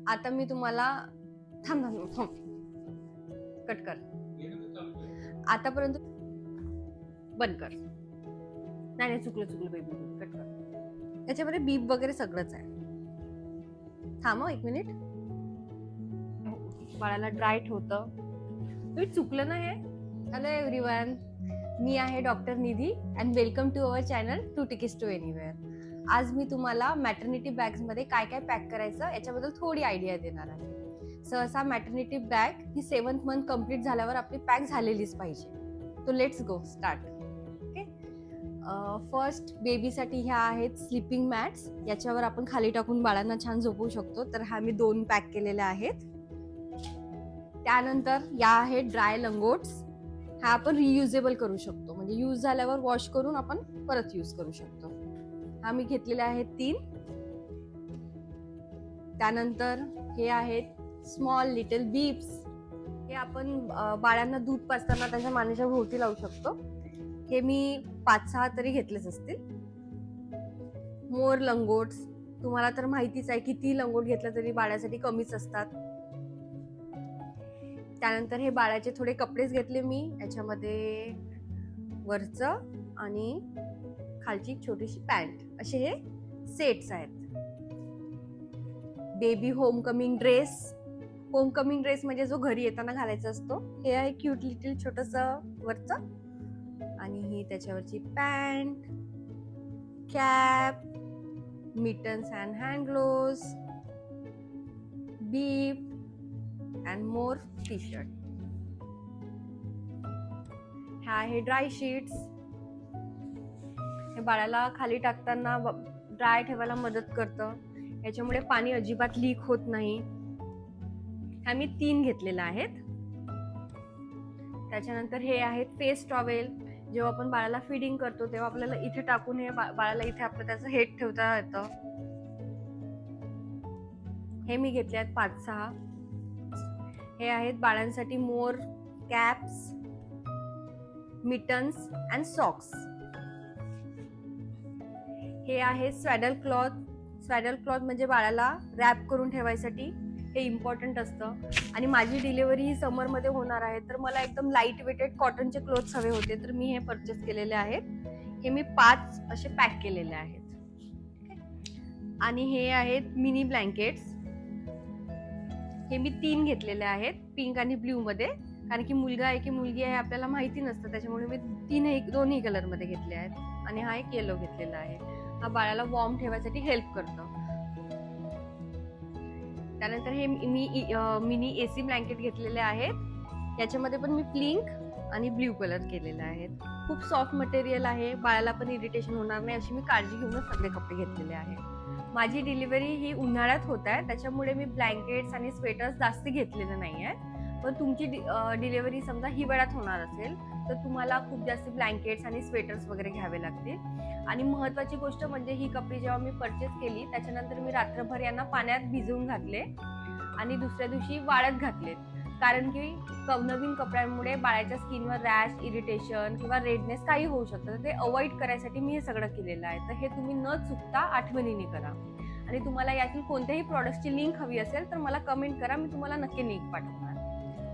आता मी तुम्हाला थांब थांब थांब कट कर. आतापर्यंत बंद कर. नाही नाही, चुकलं बेबी, कट कर. त्याच्यामध्ये बीप वगैरे सगळंच आहे. थांब एक मिनिट. बाळाला ड्राय होतं. तुम्ही चुकलं ना हे. हॅलो एव्हरीवन, मी आहे doctor Nidhi and welcome to our channel two tickets to anywhere. आज मी तुम्हाला मॅटर्निटी बॅग्स मध्ये काय काय पॅक करायचं याच्याबद्दल थोडी आयडिया देणार आहे. सहसा मॅटर्निटी बॅग ही 7th मंथ कंप्लीट झाल्यावर आपली पॅक झालेलीच पाहिजे. तो let's go start. Okay, first बेबीसाठी ह्या आहेत स्लीपिंग मॅट्स. याच्यावर आपण खाली टाकून बाळांना छान झोपवू शकतो. तर हा मी 2 पॅक केलेल्या आहेत. त्यानंतर या आहेत ड्राय लंगोट्स. हा आपण रियुजेबल करू शकतो, म्हणजे यूज झाल्यावर वॉश करून आपण परत यूज करू शकतो. हा मी घेतलेले आहेत 3. त्यानंतर हे आहेत स्मॉल लिटल बीप्स. हे आपण बाळांना दूध पाजताना त्यांच्या मानेच्या भोवती लावू शकतो. हे मी 5-6 तरी घेतलेच असतील. मोर लंगोट्स, तुम्हाला तर माहितीच आहे किती लंगोट घेतलं तरी बाळासाठी कमीच असतात. त्यानंतर हे बाळाचे थोडे कपडेच घेतले मी. याच्यामध्ये वरचं आणि खालची छोटीशी पॅन्ट, असे हे सेट्स आहेत. Baby Homecoming dress. Homecoming dress म्हणजे जो घरी येताना घालायचा असतो. हे आहे क्यूट लिटिल छोटंसं वरचं, आणि ही त्याच्यावरची pant, cap, mittens and hand gloves, bib and more t-shirt. ह्या आहे ड्राय शीट्स. हे बाळाला खाली टाकताना ड्राय ठेवायला मदत करतं. याच्यामुळे पाणी अजिबात लीक होत नाही. ह्या मी 3 घेतलेल्या आहेत. त्याच्यानंतर हे आहेत फेस टॉवेल. जेव्हा आपण बाळाला फीडिंग करतो तेव्हा आपल्याला इथे टाकून हे बाळाला इथे आपलं त्याचं हेड ठेवता येतं. हे मी घेतले आहेत 5-6. हे आहेत बाळांसाठी मोर कॅप्स, मिटन्स अँड सॉक्स. हे आहे स्वॅडल क्लॉथ. स्वॅडल क्लॉथ म्हणजे बाळाला रॅप करून ठेवायसाठी. हे इम्पॉर्टंट असतं. आणि माझी डिलिव्हरी ही समरमध्ये होणार आहे, तर मला एकदम लाईट वेटेड कॉटनचे क्लोथ्स हवे होते, तर मी हे परचेस केलेले आहेत. हे मी 5 असे पॅक केलेले आहेत. आणि हे आहेत मिनी ब्लँकेट्स. हे मी 3 घेतलेले आहेत, पिंक आणि ब्ल्यू मध्ये. कारण की मुलगा आहे की मुलगी आहे आपल्याला माहिती नसतं, त्याच्यामुळे मी 2ही कलर मध्ये घेतले आहेत. आणि हा एक येलो घेतलेला आहे. हा बाळाला वॉर्म ठेवायसाठी हेल्प करतो. त्यानंतर हे मी मिनी एसी ब्लँकेट घेतलेले आहेत. याच्यामध्ये पण मी पिंक आणि ब्ल्यू कलर केलेले आहेत. खूप सॉफ्ट मटेरियल आहे, बाळाला पण इरिटेशन होणार नाही अशी मी काळजी घेऊनच सगळे कपडे घेतलेले आहेत. माझी डिलिव्हरी ही उन्हाळ्यात होत आहे, त्याच्यामुळे मी ब्लँकेट्स आणि स्वेटर्स जास्त घेतलेले नाही आहेत. पण तुमची डिलिव्हरी समजा हिवाळ्यात होणार असेल तर तुम्हाला खूप जास्त ब्लँकेट्स आणि स्वेटर्स वगैरे घ्यावे लागतील. आणि महत्त्वाची गोष्ट म्हणजे ही कपडे जेव्हा मी परचेस केली त्याच्यानंतर मी रात्रभर यांना पाण्यात भिजवून घातले आणि दुसऱ्या दिवशी वाळत घातले. कारण की नवीन कपड्यांमुळे बाळाच्या स्किनवर रॅश, इरिटेशन किंवा रेडनेस काही होऊ शकतं. तर ते अवॉइड करायसाठी मी हे सगळं केलेलं आहे. तर हे तुम्ही न चुकता आठवणीने करा. आणि तुम्हाला यातील कोणत्याही प्रॉडक्टची लिंक हवी असेल तर मला कमेंट करा, मी तुम्हाला नक्की लिंक पाठवणार.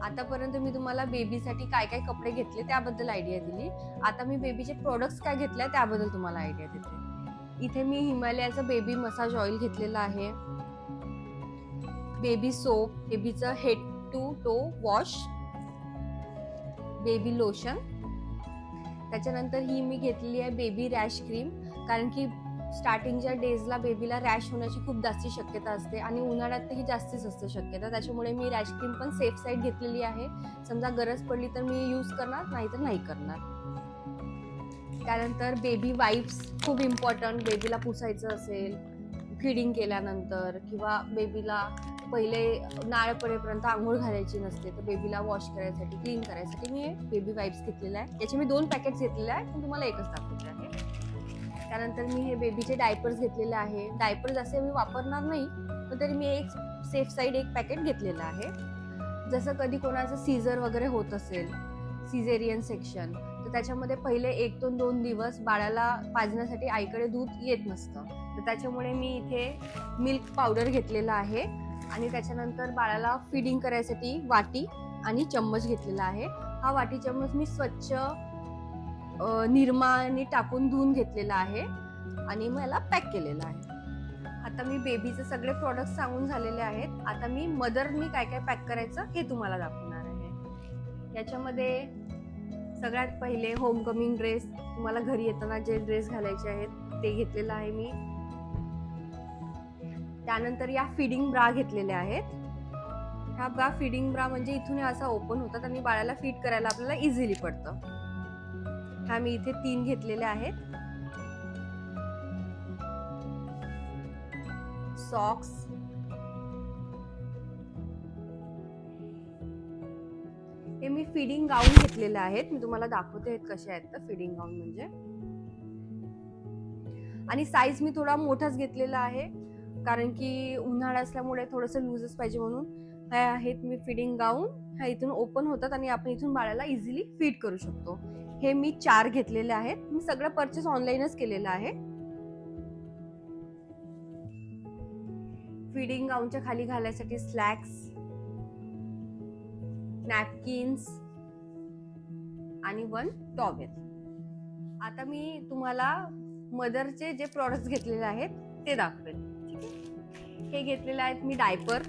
आतापर्यंत मी तुम्हाला बेबीसाठी काय काय कपडे घेतले त्याबद्दल आयडिया दिली. आता मी बेबीचे प्रोडक्ट्स काय घेतले त्याबद्दल तुम्हाला आयडिया देते. इथे मी हिमालयाचं बेबी मसाज ऑइल घेतलेलं आहे, बेबी सोप, बेबीचं head to toe wash, baby lotion. त्याच्यानंतर ही मी घेतलेली आहे बेबी रॅश क्रीम. कारण की स्टार्टिंगच्या डेजला बेबीला रॅश होण्याची खूप जास्त शक्यता असते आणि उन्हाळ्यात ही जास्तीच असते शक्यता. त्याच्यामुळे मी रॅश क्रीम पण सेफ साईड घेतलेली आहे. समजा गरज पडली तर मी यूज करणार, नाही तर नाही करणार. त्यानंतर बेबी वाईप्स खूप इम्पॉर्टंट. बेबीला पुसायचं असेल फीडिंग केल्यानंतर किंवा बेबीला पहिले नाळ पडेपर्यंत आंघोळ घालायची नसते, तर बेबीला वॉश करायसाठी, क्लीन करायसाठी मी हे बेबी वाईप्स घेतलेले आहे. याचे मी 2 पॅकेट्स घेतलेले आहेत, पण तुम्हाला एकच दाखवते आहे. त्यानंतर मी हे बेबीचे डायपर्स घेतलेले आहे. डायपर्स असे मी वापरणार नाही, पण तरी मी एक सेफ साईड 1 पॅकेट घेतलेलं आहे. जसं कधी कोणाचं सीझर वगैरे होत असेल, सिझेरियन सेक्शन, तर त्याच्यामध्ये पहिले 1 ते 2 दिवस बाळाला पाजण्यासाठी आईकडे दूध येत नसतं. तर त्याच्यामुळे मी इथे मिल्क पावडर घेतलेला आहे. आणि त्याच्यानंतर बाळाला फीडिंग करायसाठी वाटी आणि चम्मच घेतलेला आहे. हा वाटी चम्मच मी स्वच्छ निरमाने टाकून धुवून घेतलेला आहे आणि मग याला पॅक केलेला आहे. आता मी बेबीचे सगळे प्रोडक्ट सांगून झालेले आहेत. आता मी मदरनी काय काय पॅक करायचं हे तुम्हाला दाखवणार आहे. याच्यामध्ये सगळ्यात पहिले होमकमिंग ड्रेस, तुम्हाला घरी येताना जे ड्रेस घालायचे आहेत ते घेतलेलं आहे मी. त्यानंतर या फीडिंग ब्रा घेतलेल्या आहेत. ह्या ब्रा फीडिंग ब्रा म्हणजे इथून असा ओपन होतात आणि बाळाला फीड करायला आपल्याला इझिली पडतं. ह्या मी इथे 3 घेतलेल्या आहेत. सॉक्स, हे मी फीडिंग गाऊन घेतलेले आहेत. मी तुम्हाला दाखवते कसे आहेत तर फीडिंग गाऊन म्हणजे. आणि साईज मी थोडा मोठाच घेतलेला आहे कारण की उन्हाळा असल्यामुळे थोडंसं लूजच पाहिजे म्हणून. ह्या आहेत मी फीडिंग गाऊन. ह्या इथून ओपन होतात आणि आपण इथून बाळाला इझिली फीड करू शकतो. हे मी 4 घेतलेले आहेत. मी सगळं परचेस ऑनलाईनच केलेलं आहे. फीडिंग गाऊनच्या खाली घालायसाठी स्लॅक्स, नॅपकिन्स आणि 1 टॉवेल. आता मी तुम्हाला मदरचे जे प्रॉडक्ट्स घेतलेले आहेत ते दाखवेल. ठीक आहे. हे घेतलेले आहेत मी डायपर.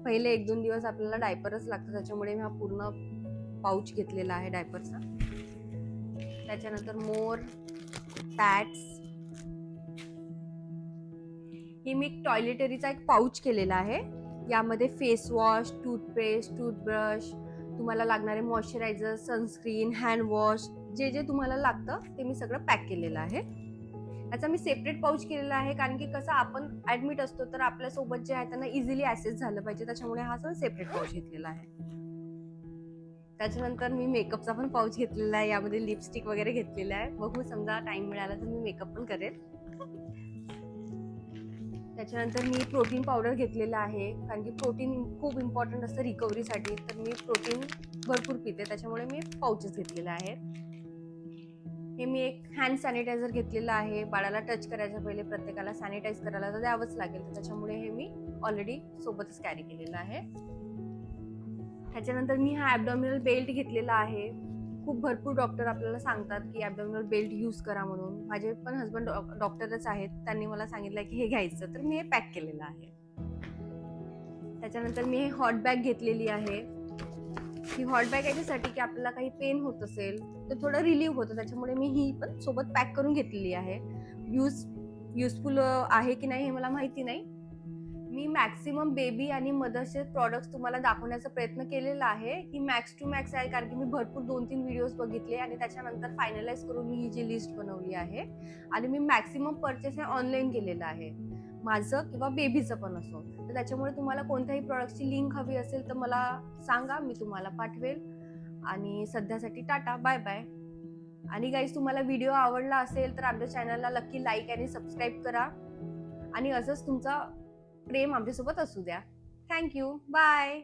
पहिले 1-2 दिवस आपल्याला डायपरच लागतं, त्याच्यामुळे मी हा पूर्ण पाऊच घेतलेला आहे डायपरचा. त्याच्यानंतर मोर, पॅड्स. ही मी टॉयलेटरीचा एक पाऊच केलेला आहे. यामध्ये फेस वॉश, टूथपेस्ट, टूथब्रश, तुम्हाला लागणारे मॉइश्चरायझर, सनस्क्रीन, हँड वॉश, जे जे तुम्हाला लागतं ते मी सगळं पॅक केलेलं आहे. याचा मी सेपरेट पाऊच केलेला आहे कारण की कसं आपण ऍडमिट असतो तर आपल्यासोबत जे आहे त्यांना इझिली ऍक्सेस झालं पाहिजे, त्याच्यामुळे हा सेपरेट पाऊच घेतलेला आहे. त्याच्यानंतर मी मेकअपचा पण पाऊच घेतलेला आहे. यामध्ये लिपस्टिक वगैरे घेतलेला आहे. बघू, समजा टाइम मिळाला तर मी मेकअप पण करेल. त्याच्यानंतर मी प्रोटीन पावडर घेतलेला आहे कारण की प्रोटीन खूप इम्पॉर्टंट असतं रिकव्हरीसाठी, तर मी प्रोटीन भरपूर पिते, त्याच्यामुळे मी पाऊचेस घेतलेला आहे. हे मी एक हँड सॅनिटायझर घेतलेला आहे. बाळाला टच करायच्या पहिले प्रत्येकाला सॅनिटाईज करायला तर द्यावंच लागेल, तर त्याच्यामुळे हे मी ऑलरेडी सोबतच कॅरी केलेलं आहे. त्याच्यानंतर मी हा ॲबडॉमिनल बेल्ट घेतलेला आहे. खूप भरपूर डॉक्टर आपल्याला सांगतात की ॲबडॉमिनल बेल्ट यूज करा म्हणून. माझे पण हसबंड डॉक्टरच आहेत, त्यांनी मला सांगितलं की हे घ्यायचं, तर मी हे पॅक केलेलं आहे. त्याच्यानंतर मी हे हॉट बॅग घेतलेली आहे. ही हॉट बॅग याच्यासाठी की आपल्याला काही पेन होत असेल तर थोडं रिलीव्ह होतं, त्याच्यामुळे मी ही पण सोबत पॅक करून घेतलेली आहे. युजफुल आहे की नाही हे मला माहिती नाही. मी मॅक्सिमम बेबी आणि मदरचे प्रॉडक्ट्स तुम्हाला दाखवण्याचा प्रयत्न केलेला आहे. ही मॅक्स टू मॅक्स आहे कारण की मी भरपूर 2-3 व्हिडिओज बघितले आणि त्याच्यानंतर फायनलाइज करून मी ही जी लिस्ट बनवली आहे. आणि मी मॅक्सिमम परचेस हे ऑनलाईन केलेलं आहे, माझं किंवा बेबीचं पण असो. तर त्याच्यामुळे तुम्हाला कोणत्याही प्रॉडक्टची लिंक हवी असेल तर मला सांगा, मी तुम्हाला पाठवेल. आणि सध्यासाठी टाटा, बाय बाय. आणि गाईज, तुम्हाला व्हिडिओ आवडला असेल तर आमच्या चॅनलला नक्की लाईक आणि सबस्क्राईब करा आणि असंच तुमचा प्रेम आमच्यासोबत असू द्या. Thank you, bye.